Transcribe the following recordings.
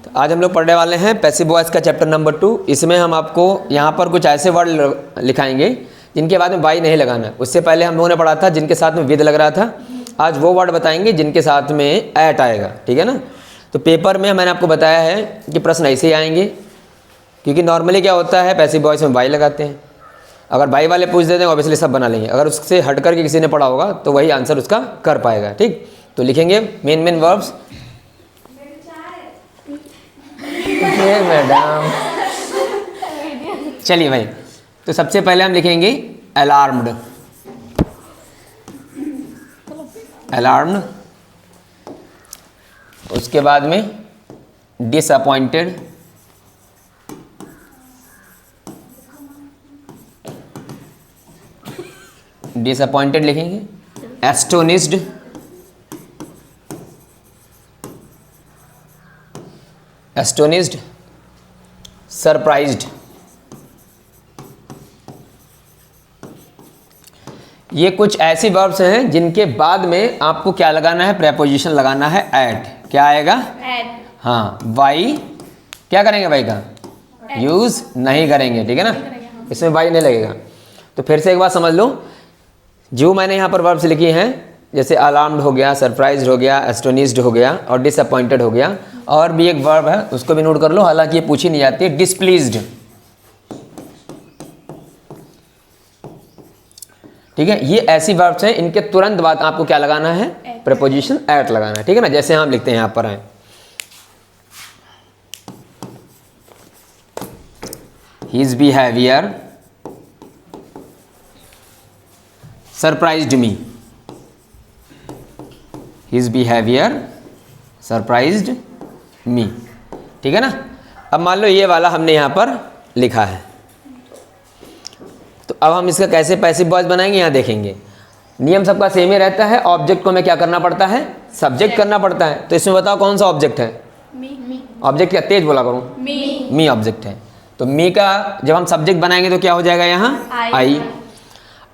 तो आज हम लोग पढ़ने वाले हैं पैसिव वॉइस का चैप्टर नंबर 2। इसमें हम आपको यहाँ पर कुछ ऐसे वर्ड लिखाएंगे जिनके बाद में वाई नहीं लगाना। उससे पहले हम लोगों ने पढ़ा था जिनके साथ में विद लग रहा था। आज वो वर्ड बताएंगे जिनके साथ में एट आएगा, ठीक है ना। तो पेपर में मैंने आपको बताया है कि प्रश्न ऐसे ही आएंगे, क्योंकि नॉर्मली क्या होता है पैसिव वॉइस में वाई लगाते हैं। अगर वाई वाले पूछ देते हैं ऑब्वियसली सब बना लेंगे, अगर उससे हट करके किसी ने पढ़ा होगा तो वही आंसर उसका कर पाएगा, ठीक। तो लिखेंगे मेन वर्ब्स। मैडम चलिए भाई, तो सबसे पहले हम लिखेंगे अलार्म्ड। अलार्म्ड, उसके बाद में डिसअपॉइंटेड, डिसअपॉइंटेड लिखेंगे। Astonished, astonished, surprised. ये कुछ ऐसी वर्ब्स हैं जिनके बाद में आपको क्या लगाना है, प्रेपोजिशन लगाना है एट। क्या आएगा? एट। हाँ, वाई क्या करेंगे, वाई का यूज नहीं करेंगे, ठीक है ना, इसमें वाई नहीं लगेगा। तो फिर से एक बात समझ लो, जो मैंने यहाँ पर वर्ब्स लिखी हैं जैसे अलार्म्ड हो गया, सरप्राइज्ड हो गया, एस्टोनिस्ड हो गया और डिसअपॉइंटेड हो गया, और भी एक वर्ब है उसको भी नोट कर लो, हालांकि ये पूछी नहीं जाती है, डिस्प्लीज्ड, ठीक है। ये ऐसी वर्ब्स हैं, इनके तुरंत बाद आपको क्या लगाना है, प्रीपोजिशन एट लगाना है, ठीक है ना। जैसे हम लिखते हैं यहाँ पर हैं, हिज बिहेवियर सरप्राइज्ड मी, हिज बिहेवियर सरप्राइज्ड मी, ठीक है ना। अब मान लो ये वाला हमने यहाँ पर लिखा है, तो अब हम इसका कैसे पैसिव वॉइस बनाएंगे यहाँ देखेंगे। नियम सबका सेम ही रहता है, ऑब्जेक्ट को हमें क्या करना पड़ता है, सब्जेक्ट करना पड़ता है। तो इसमें बताओ कौन सा ऑब्जेक्ट है, मी। ऑब्जेक्ट क्या, तेज बोला करूँ, मी ऑब्जेक्ट है। तो मी का जब हम सब्जेक्ट बनाएंगे तो क्या हो जाएगा यहाँ, आई।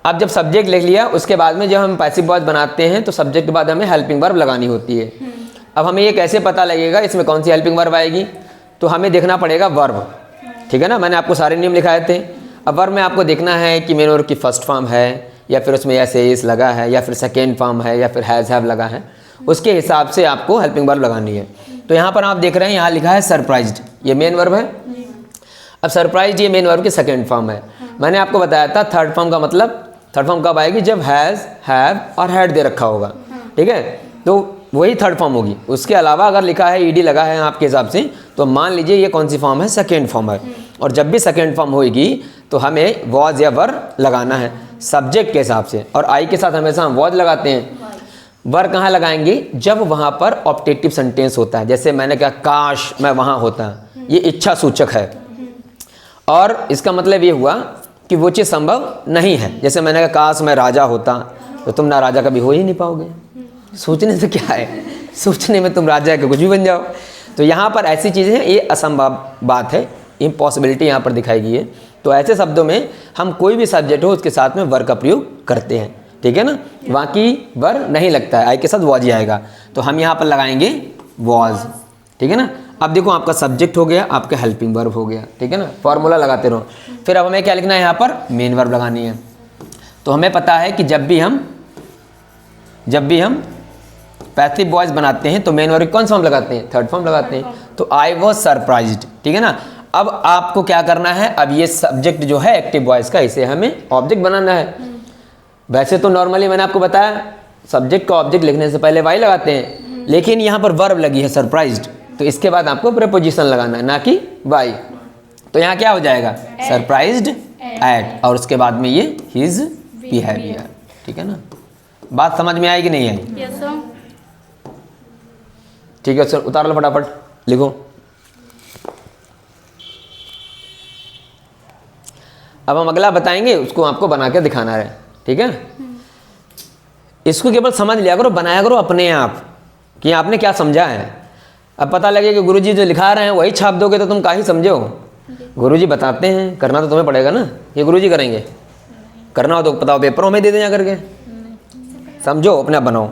अब जब सब्जेक्ट लिख लिया उसके बाद में जब हम पैसिव वॉइस बनाते हैं तो सब्जेक्ट के बाद हमें हेल्पिंग वर्ब लगानी होती है। अब हमें ये कैसे पता लगेगा इसमें कौन सी हेल्पिंग वर्ब आएगी, तो हमें देखना पड़ेगा वर्ब, ठीक है ना। मैंने आपको सारे नियम लिखाए थे। अब वर्ब में आपको देखना है कि मेन वर्ब की फर्स्ट फॉर्म है या फिर उसमें ऐसे इस लगा है या फिर सेकेंड फॉर्म है या फिर हैज़ हैव लगा है, उसके हिसाब से आपको हेल्पिंग वर्ब लगानी है। तो यहाँ पर आप देख रहे हैं यहाँ लिखा है सरप्राइज्ड, ये मेन वर्ब है। अब सरप्राइज्ड ये मेन वर्ब की सेकेंड फॉर्म है। मैंने आपको बताया था थर्ड फॉर्म का मतलब, थर्ड फॉर्म कब आएगी, जब हैज़ हैव और हैड दे रखा होगा, ठीक है, तो वही थर्ड फॉर्म होगी। उसके अलावा अगर लिखा है ईडी लगा है आपके हिसाब से, तो मान लीजिए ये कौन सी फॉर्म है, सेकेंड फॉर्म है। और जब भी सेकेंड फॉर्म होगी तो हमें वॉज या वर लगाना है सब्जेक्ट के हिसाब से, और आई के साथ हमेशा हम वॉज लगाते हैं। वर कहाँ लगाएंगे, जब वहाँ पर ऑप्टेटिव सेंटेंस होता है। जैसे मैंने कहा काश मैं वहाँ होता, ये इच्छा सूचक है, और इसका मतलब ये हुआ कि वो चीज़ संभव नहीं है। जैसे मैंने कहा काश मैं राजा होता, तो तुम ना राजा कभी हो ही नहीं पाओगे, सोचने से क्या है, सोचने में तुम राजा के कुछ भी बन जाओ। तो यहाँ पर ऐसी चीज़ें हैं, ये असंभव बात है, इम्पॉसिबिलिटी यहाँ पर दिखाई गई है। तो ऐसे शब्दों में हम कोई भी सब्जेक्ट हो उसके साथ में वर का प्रयोग करते हैं, ठीक है ना। बाकी वर नहीं लगता है, आई के साथ वॉज ही आएगा, तो हम यहाँ पर लगाएंगे वॉज, ठीक है ना। अब देखो आपका सब्जेक्ट हो गया, आपका हेल्पिंग वर्ब हो गया, ठीक है ना। फॉर्मूला लगाते रहो। फिर अब हमें क्या लिखना है, यहाँ पर मेन वर्ब लगानी है। तो हमें पता है कि जब भी हम पैसिव वॉइस बनाते हैं तो मेन वर्ब कौन सा फॉर्म लगाते हैं, थर्ड फॉर्म लगाते हैं। तो आई वॉज सरप्राइज्ड, ठीक है ना। अब आपको क्या करना है, अब ये सब्जेक्ट जो है एक्टिव वॉइस का, इसे हमें ऑब्जेक्ट बनाना है। वैसे तो नॉर्मली मैंने आपको बताया सब्जेक्ट का ऑब्जेक्ट लिखने से पहले वाई लगाते हैं, लेकिन यहाँ पर वर्ब लगी है सरप्राइज्ड, तो इसके बाद आपको प्रीपोजिशन लगाना है, ना कि वाई। तो यहाँ क्या हो जाएगा, सरप्राइज्ड एट, और उसके बाद में ये हिज बिहेवियर, ठीक है ना। बात समझ में आई कि नहीं आई? Yes sir. ठीक है सर, उतार लो फटाफट, लिखो। अब हम अगला बताएंगे, उसको आपको बना के दिखाना है, ठीक है। इसको केवल समझ लिया करो, बनाया करो अपने आप कि आपने क्या समझा है। अब पता लगे कि गुरुजी जो लिखा रहे हैं वही छाप दोगे तो तुम का ही समझो। गुरुजी बताते हैं, करना तो तुम्हें पड़ेगा ना, ये गुरुजी करेंगे। करना हो तो बताओ, पेपरों में दे दें जा करके, समझो, अपना बनाओ।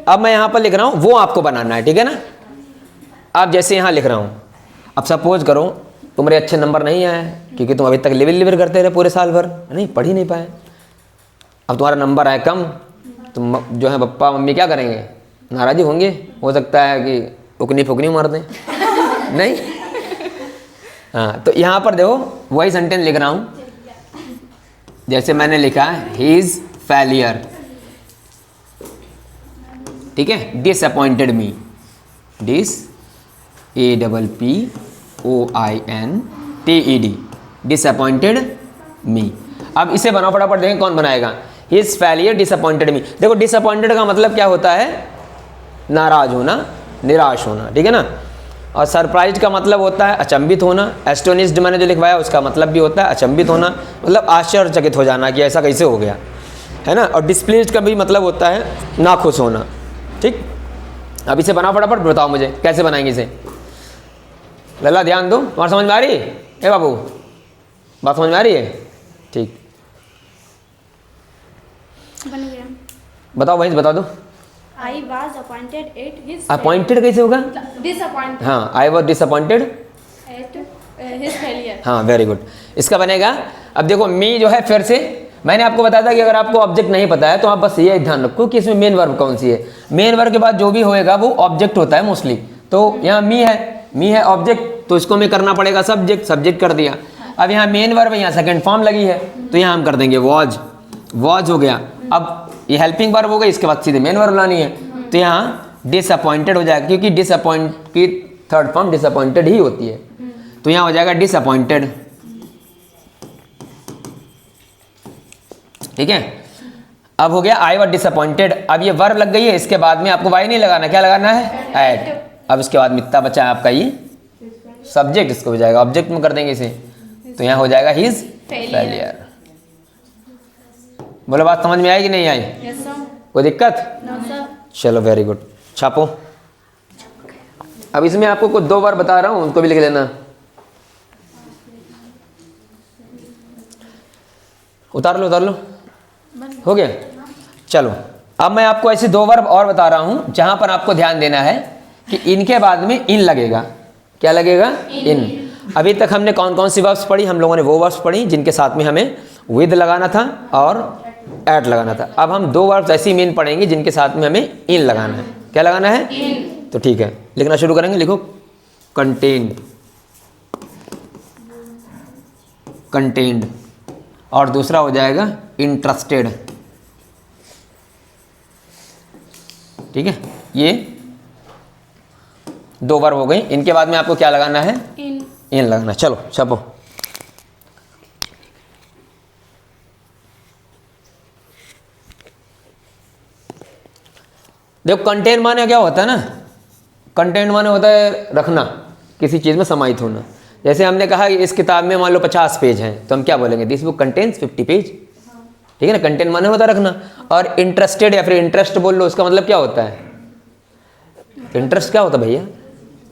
अब मैं यहाँ पर लिख रहा हूँ, वो आपको बनाना है, ठीक है ना। अब जैसे यहाँ लिख रहा हूँ, अब सपोज करो तुम्हारे अच्छे नंबर नहीं आए क्योंकि तुम अभी तक लिविल करते रहे पूरे साल भर, नहीं पढ़ ही नहीं पाए। अब तुम्हारा नंबर आए कम, तुम जो है पप्पा मम्मी क्या करेंगे, नाराज़ी होंगे, हो सकता है कि उकनी फुकनी मार दें नहीं। हाँ, तो यहाँ पर देखो वही सेंटेंस लिख रहा हूँ जैसे मैंने लिखा ही इज फेलियर, ठीक है। डिसअपॉइंटेड मी, DISAPPOINTED, डिसअपॉइंटेड मी। अब इसे बनाओ फटाफट, देखें कौन बनाएगा। हिज फेलियर डिसअपॉइंटेड मी। देखो डिसअपॉइंटेड का मतलब क्या होता है, नाराज होना, निराश होना, ठीक है ना। और सरप्राइज का मतलब होता है अचंभित होना। एस्टोनिश्ड मैंने जो लिखवाया उसका मतलब भी होता है अचंभित होना, मतलब आश्चर्यचकित हो जाना कि ऐसा कैसे हो गया, है ना। और डिस्प्लेस्ड का भी मतलब होता है नाखुश होना, ठीक। अब इसे बना फटाफट, बताओ मुझे कैसे बनाएंगे इसे। लल्ला ध्यान दो, तुम्हारा समझ में आ रही है? ए बाबू बात समझ में आ रही है? ठीक, बन गया। बताओ वहीं से बता दो। I was appointed at his appointed कैसे होगा? disappointed हाँ, I was disappointed at his failure। हाँ वेरी गुड, इसका बनेगा। अब देखो मी जो है, फिर से मैंने आपको बताया था कि अगर आपको ऑब्जेक्ट नहीं पता है तो आप बस ये ध्यान रखो कि इसमें मेन वर्ब कौन सी है। मेन वर्ब के बाद जो भी होएगा वो ऑब्जेक्ट होता है मोस्टली। तो यहाँ मी है ऑब्जेक्ट, तो इसको में करना पड़ेगा सब्जेक्ट कर दिया। अब यहाँ मेन वर्ब है, यहाँ सेकंड फॉर्म लगी है, तो यहाँ हम कर देंगे वॉज हो गया। अब ये हेल्पिंग वर्ब हो गई, इसके बाद सीधे मेन वर्ब लानी है, तो यहाँ डिसअपॉइंटेड हो जाएगा, क्योंकि डिसअपॉइंट की थर्ड फॉर्म डिसअपॉइंटेड ही होती है। तो यहाँ हो जाएगा डिसअपॉइंटेड, ठीक है। अब हो गया आई वॉज डिसअपॉइंटेड। अब ये वर्ब लग गई है, इसके बाद में आपको वाई नहीं लगाना, क्या लगाना है, एट। अब इसके बाद मित्ता बचा है आपका ये सब्जेक्ट, इसको हो जाएगा ऑब्जेक्ट में कर देंगे इसे, तो यहाँ हो जाएगा हिज फेलियर। बोलो बात समझ में आई कि नहीं आई? Yes sir। कोई दिक्कत? No sir। चलो वेरी गुड, छापो। अब इसमें आपको कुछ दो बार बता रहा हूँ, उनको भी लिख लेना। उतार लो, हो गया। चलो अब मैं आपको ऐसे दो वर्ब और बता रहा हूँ जहाँ पर आपको ध्यान देना है कि इनके बाद में इन लगेगा। क्या लगेगा? इन। अभी तक हमने कौन कौन सी वर्ब्स पढ़ी? हम लोगों ने वो वर्ब्स पढ़ी जिनके साथ में हमें विद लगाना था और एट लगाना था। अब हम दो वर्ब्स ऐसी मेन पढ़ेंगे जिनके साथ में हमें इन लगाना है। क्या लगाना है? इन। तो ठीक है, लिखना शुरू करेंगे। लिखो कंटेन्ड, और दूसरा हो जाएगा इंटरेस्टेड, ठीक है। ये दो वर्ब हो गई, इनके बाद में आपको क्या लगाना है? इन लगाना। चलो छापो। देखो कंटेन माने क्या होता है ना, कंटेंट माने होता है रखना, किसी चीज़ में समाहित होना। जैसे हमने कहा कि इस किताब में मान लो 50 पेज हैं, तो हम क्या बोलेंगे? दिस बुक कंटेन्स 50 पेज, ठीक है ना। कंटेंट माने होता है रखना। और इंटरेस्टेड या फिर इंटरेस्ट बोल लो, उसका मतलब क्या होता है? इंटरेस्ट क्या होता है भैया?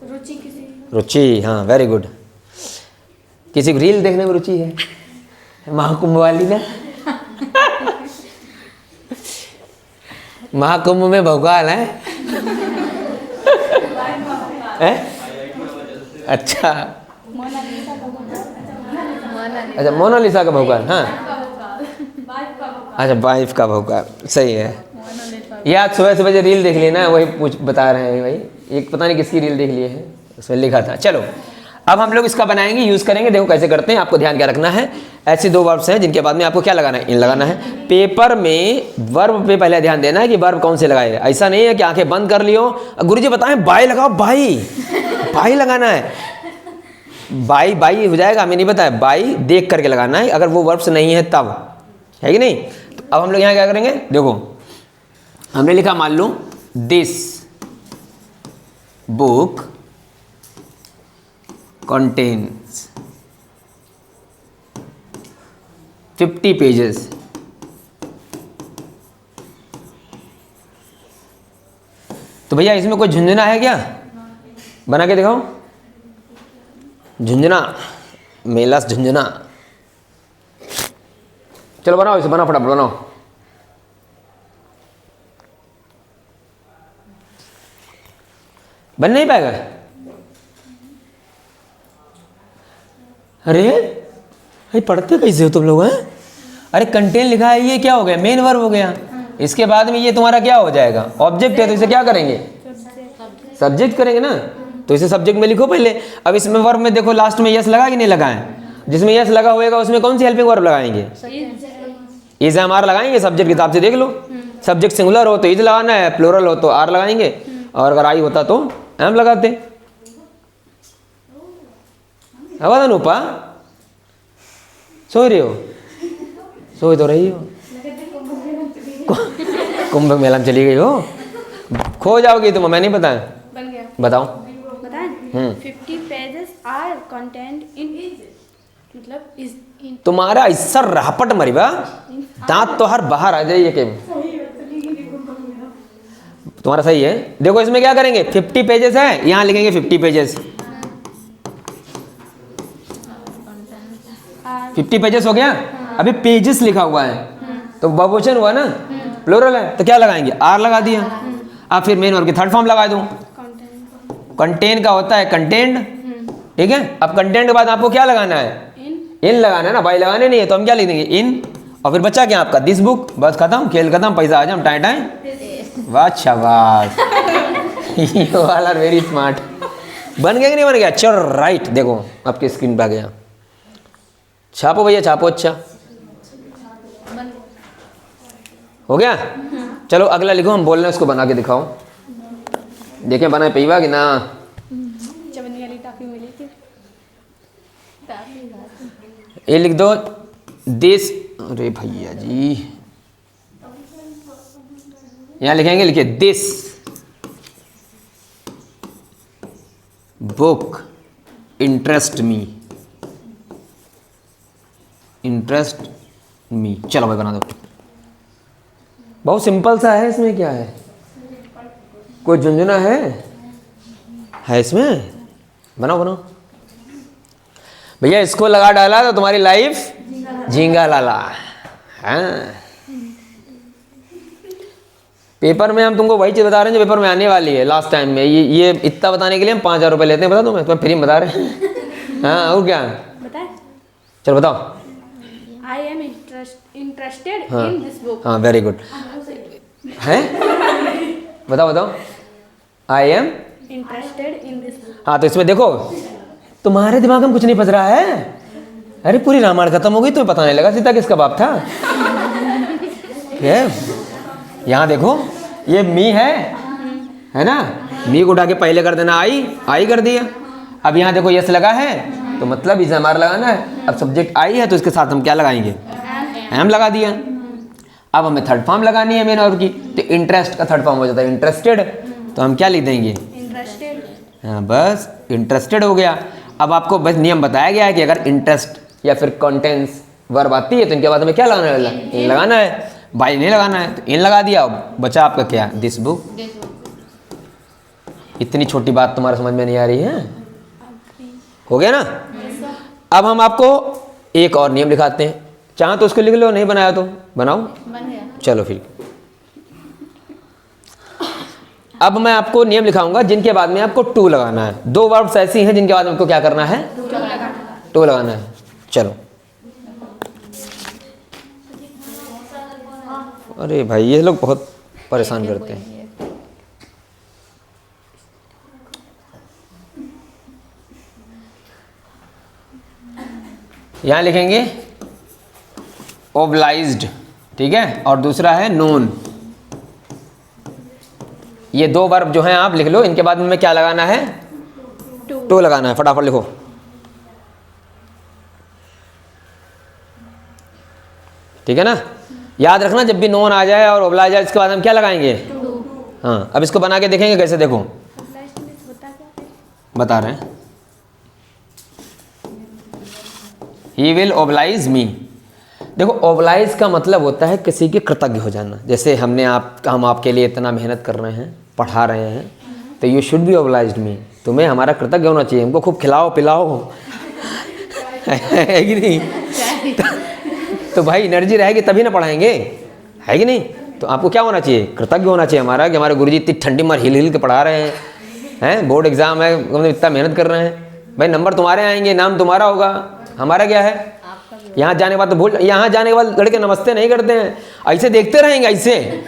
रुचि, किसी रुचि, हाँ वेरी गुड। किसी को रील देखने में रुचि है, महाकुंभ वाली ना महाकुंभ में भौकाल है अच्छा मोनालिसा का भौकाल, हाँ अच्छा वाइफ का भौकाल, सही है। ये आज सुबह सुबह जो रील देख ली ना, वही बता रहे हैं भाई, एक पता नहीं किसकी रील देख ली है, उसमें लिखा था। चलो अब हम लोग इसका बनाएंगे, यूज़ करेंगे। देखो कैसे करते हैं, आपको ध्यान क्या रखना है। ऐसे दो वर्ब्स हैं जिनके बाद में आपको क्या लगाना है? इन लगाना है। पेपर में वर्ब पे पहले ध्यान देना है कि वर्ब कौन से लगाए। ऐसा नहीं है कि आंखें बंद कर लियो, गुरुजी बताएं बाई लगाओ, बाई लगाना है। बाई हो जाएगा, हमें नहीं पता है, बाई देख करके लगाना है, अगर वो वर्ब्स नहीं है तब, है कि नहीं। तो अब हम लोग यहाँ क्या करेंगे? देखो हमने लिखा मान लो दिस बुक contains 50 पेजेस। तो भैया इसमें कोई झुंझुना है क्या? बना के दिखाओ। झुंझुना, मेलास झुंझुना। चलो बनाओ इसे, बना फटाफट बनाओ। बन नहीं पाएगा? अरे भाई पढ़ते कैसे हो तुम लोग हैं? अरे कंटेन लिखा है, ये क्या हो गया? मेन वर्ब हो गया। इसके बाद में ये तुम्हारा क्या हो जाएगा? ऑब्जेक्ट है, तो इसे क्या करेंगे? सब्जेक्ट करेंगे ना, तो इसे सब्जेक्ट में लिखो पहले। अब इसमें वर्ब में देखो लास्ट में यस लगा कि नहीं लगा है? जिसमें यस लगा होएगा उसमें कौन सी हेल्पिंग वर्ब लगाएंगे? इज एम आर लगाएंगे। सब्जेक्ट के हिसाब से देख लो, सब्जेक्ट सिंगुलर हो तो इज लगाना है, प्लूरल हो तो आर लगाएंगे, और अगर आई होता तो एम लगाते। आवाज अनुपा सो रही हो? सो तो रही हो, कुंभ मेला में चली गई हो, खो जाओगी तुम। मैं नहीं बताया, बन गया। बताओ। बताएं 50 पेजेस आर कंटेंट इन मतलब इज इन तुम्हारा इससे रापट मरीबा, दांत तो हर बाहर आ जाइए के। तुम्हारा सही है। देखो इसमें क्या करेंगे? 50 पेजेस है, यहाँ लिखेंगे 50 पेजेस। 50 पेजेस हो गया। अभी पेजेस लिखा हुआ है तो बहुवचन हुआ ना, प्लूरल है तो क्या लगाएंगे? आर लगा दिया। अब फिर मेन वर्ब की थर्ड फॉर्म लगा दूं। कंटेन का होता है कंटेंट, ठीक है। अब कंटेंट के बाद आपको क्या लगाना है? इन लगाना है ना, बाई लगाने नहीं है, तो हम क्या लिख देंगे? इन। और फिर बच्चा क्या आपका? This book. बस खत्म, खेल खत्म, पैसा आ जाए, टाइम टाइम। वाह शाबाश, you all are very smart. बन गया कि नहीं बन गया? चल राइट, देखो आपकी स्क्रीन पे आ गया। छापो भैया छापो। अच्छा हो गया। चलो अगला लिखो, हम बोल रहे हैं उसको बना के दिखाओ। देखें बनाए पीवा कि ना। चवन्नी वाली टाफी मिली थी। ये लिख दो दिस। अरे भैया जी, यहां लिखेंगे, लिखिए this book interest me. Interest me. चलो भाई बना दो। बहुत सिंपल सा है, इसमें क्या है? कोई झुंझुना है इसमें? बनाओ बनाओ भैया। इसको लगा डाला तो तुम्हारी लाइफ झींगा लाला। हाँ, पेपर में हम तुमको वही चीज बता रहे हैं जो पेपर में आने वाली है लास्ट टाइम में। ये इतना बताने के लिए हम 5,000 रुपये लेते हैं, बता तुम्हें, फ्री में बता रहे हैं। हाँ और क्या बताएं? चलो बताओ। आई एम इंटरेस्टेड हाँ इन दिस बुक। हाँ वेरी गुड है। बताओ बताओ। I am interested in this book. हाँ, तो इसमें देखो तुम्हारे दिमाग में कुछ नहीं फंस रहा है। अरे पूरी रामायण खत्म हो गई, तुम्हें पता नहीं लगा सीता किसका बाप था। यहाँ देखो ये मी है ना, मी को उठा के पहले कर देना आई कर दिया। अब यहाँ देखो यस लगा है तो मतलब इसे हमारा लगाना है। अब सब्जेक्ट आई है तो इसके साथ हम क्या लगाएंगे? एम लगा दिया। अब हमें थर्ड फॉर्म लगानी है मेन वर्ब की, तो इंटरेस्ट का थर्ड फॉर्म हो जाता है इंटरेस्टेड, तो हम क्या लिख देंगे? इंटरेस्टेड। हाँ बस इंटरेस्टेड हो गया। अब आपको बस नियम बताया गया है कि अगर इंटरेस्ट या फिर कंटेंस वर्ब आती है तो इनके बाद हमें क्या लगाना है? इन लगाना है, बाई नहीं लगाना है, तो इन लगा दिया। बचा आपका क्या? This book. इतनी छोटी बात तुम्हारे समझ में नहीं आ रही है? हो गया ना। अब हम आपको एक और नियम लिखाते हैं, चाहे तो उसको लिख लो, नहीं बनाया तो बनाओ। बन गया। चलो फिर अब मैं आपको नियम लिखाऊंगा जिनके बाद में आपको टू लगाना है। दो वर्ब्स ऐसी हैं जिनके बाद में आपको क्या करना है? टू लगाना है। चलो अरे भाई ये लोग बहुत परेशान करते हैं। यहाँ लिखेंगे ओब्लाइज्ड, ठीक है, और दूसरा है नोन। ये दो वर्ब जो हैं आप लिख लो, इनके बाद में क्या लगाना है? टू लगाना है। फटाफट लिखो। ठीक है ना। याद रखना जब भी नोन आ जाए और ओब्लाइज जाए इसके बाद हम क्या लगाएंगे? हाँ, अब इसको बना के देखेंगे कैसे। देखो बता रहे हैं, ही विल ओब्लाइज मी। देखो ओब्लाइज का मतलब होता है किसी के कृतज्ञ हो जाना। जैसे हम आपके लिए इतना मेहनत कर रहे हैं, पढ़ा रहे हैं, तो यू शुड बी ओब्लाइज्ड मी। तुम्हें हमारा कृतज्ञ होना चाहिए, हमको खूब खिलाओ पिलाओ। है कि नहीं? तो भाई एनर्जी रहेगी तभी ना पढ़ाएंगे, है कि नहीं? तो आपको क्या होना चाहिए? कृतज्ञ होना चाहिए हमारा कि हमारे गुरुजी इतनी ठंडी में हिल हिल के पढ़ा रहे हैं, बोर्ड एग्जाम है, इतना मेहनत कर रहे हैं। भाई नंबर तुम्हारे आएंगे, नाम तुम्हारा होगा, हमारा क्या है, यहाँ जाने के बाद तो भूल, यहाँ जाने के बाद लड़के नमस्ते नहीं करते हैं, ऐसे देखते रहेंगे, ऐसे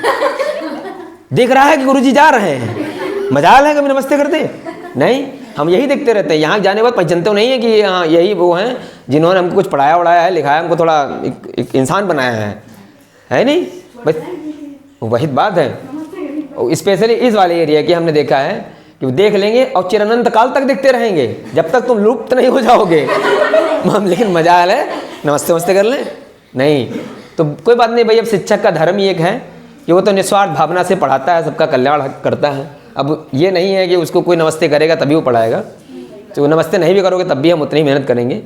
देख रहा है कि गुरुजी जा रहे हैं, मजाल है कभी नमस्ते करते नहीं, हम यही देखते रहते हैं। यहाँ जाने के बाद पहचानते नहीं है कि हाँ यही वो हैं जिन्होंने हमको कुछ पढ़ाया वढ़ाया है, लिखाया, हमको थोड़ा एक इंसान बनाया है नहीं, बस वही बात है। स्पेशली इस वाले एरिया की हमने देखा है कि वो देख लेंगे और चिरअनंत काल तक देखते रहेंगे जब तक तुम लुप्त नहीं हो जाओगे। हम लेकिन मजाल है नमस्ते वमस्ते कर लें नहीं, तो कोई बात नहीं भाई। अब शिक्षक का धर्म ही एक है कि वो तो निस्वार्थ भावना से पढ़ाता है, सबका कल्याण करता है। अब ये नहीं है कि उसको कोई नमस्ते करेगा तभी वो पढ़ाएगा, तो नमस्ते नहीं भी करोगे तब भी हम उतनी मेहनत करेंगे।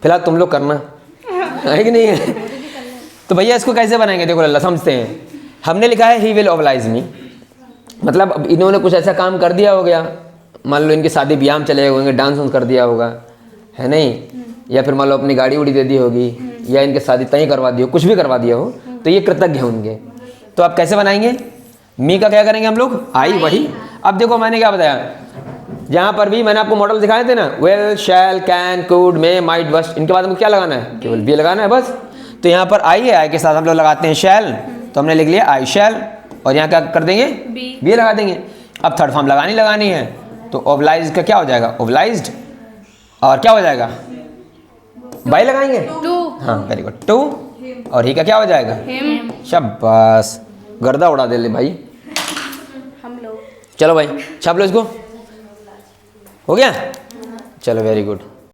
फिलहाल तुम लोग करना है कि नहीं है। तो भैया इसको कैसे बनाएंगे, देखो अल्लाह समझते हैं। हमने लिखा है ही विल ओबलाइज मी, मतलब अब इन्होंने कुछ ऐसा काम कर दिया हो गया, मान लो इनकी शादी ब्याह में चले होंगे, डांस वांस कर दिया होगा, है नहीं, या फिर मान लो अपनी गाड़ी उड़ी दे दी होगी, या इनके शादी तय करवा दी हो, कुछ भी करवा दिया हो, तो ये कृतज्ञ होंगे। तो आप कैसे बनाएंगे, मी का क्या करेंगे हम लोग, आई वही। अब देखो मैंने क्या बताया, जहाँ पर भी मैंने आपको मॉडल दिखाए थे ना, will, shall, can, could, may, might, must, इनके बाद हमको क्या लगाना है, केवल बी लगाना है बस। तो यहाँ पर आई है, आई के साथ हम लोग लगाते हैं शैल, तो हमने लिख लिया आई शैल, और यहाँ क्या कर देंगे, बी लगा देंगे। अब थर्ड फॉर्म लगानी है, तो ओबलाइज का क्या हो जाएगा, ओबलाइज्ड, और क्या हो जाएगा, बाई लगाएंगे, हाँ वेरी गुड, टू, और ही का क्या हो जाएगा, शाबाश, गर्दा उड़ा दे ले भाई हम लोग। चलो भाई छाप लो इसको, हो गया, चलो वेरी गुड।